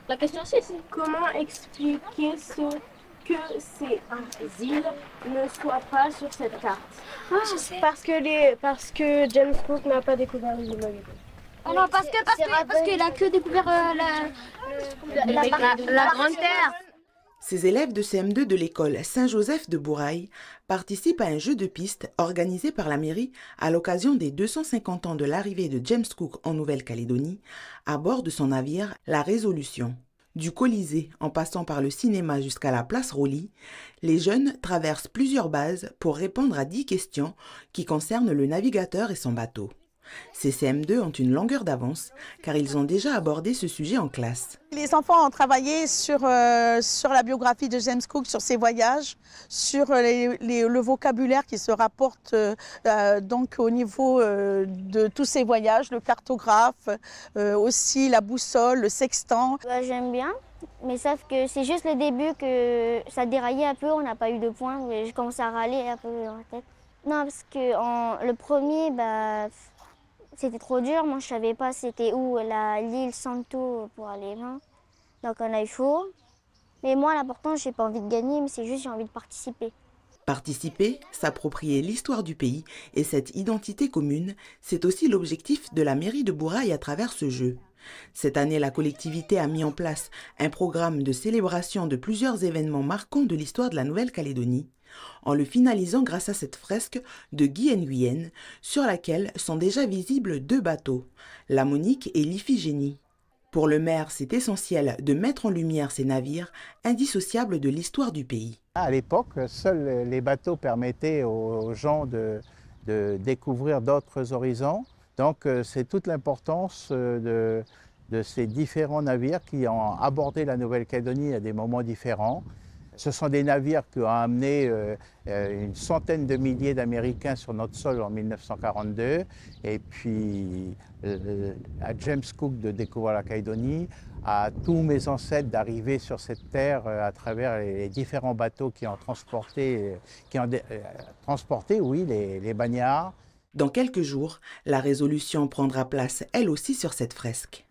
La question c'est comment expliquer ce que ces îles ne soient pas sur cette carte. Ah, je sais. Parce que James Cook n'a pas découvert l'île Magellan. Ah non, parce qu'il a que découvert la Grande Terre. Ces élèves de CM2 de l'école Saint-Joseph de Bourail participent à un jeu de piste organisé par la mairie à l'occasion des 250 ans de l'arrivée de James Cook en Nouvelle-Calédonie à bord de son navire La Résolution. Du Colisée en passant par le cinéma jusqu'à la place Rowley, les jeunes traversent plusieurs bases pour répondre à 10 questions qui concernent le navigateur et son bateau. Ces CM2 ont une longueur d'avance car ils ont déjà abordé ce sujet en classe. Les enfants ont travaillé sur la biographie de James Cook, sur ses voyages, sur le vocabulaire qui se rapporte donc au niveau de tous ses voyages, le cartographe, aussi la boussole, le sextant. J'aime bien, mais sauf que c'est juste le début que ça déraillait un peu, on n'a pas eu de points, mais je commence à râler un peu dans la tête. Non, parce que le premier, c'était trop dur, moi je savais pas c'était où l'île Santo pour aller loin. Donc on a eu chaud. Mais moi l'important, j'ai pas envie de gagner, mais c'est juste j'ai envie de participer. Participer, s'approprier l'histoire du pays et cette identité commune, c'est aussi l'objectif de la mairie de Bourail à travers ce jeu. Cette année, la collectivité a mis en place un programme de célébration de plusieurs événements marquants de l'histoire de la Nouvelle-Calédonie, en le finalisant grâce à cette fresque de Guy Nguyen, sur laquelle sont déjà visibles 2 bateaux, la Monique et l'Iphigénie. Pour le maire, c'est essentiel de mettre en lumière ces navires indissociables de l'histoire du pays. À l'époque, seuls les bateaux permettaient aux gens de découvrir d'autres horizons. Donc c'est toute l'importance de ces différents navires qui ont abordé la Nouvelle-Calédonie à des moments différents. Ce sont des navires qui ont amené une centaine de milliers d'Américains sur notre sol en 1942. Et puis à James Cook de découvrir la Calédonie, à tous mes ancêtres d'arriver sur cette terre à travers les différents bateaux qui ont transporté, oui, les bagnards. Dans quelques jours, la résolution prendra place elle aussi sur cette fresque.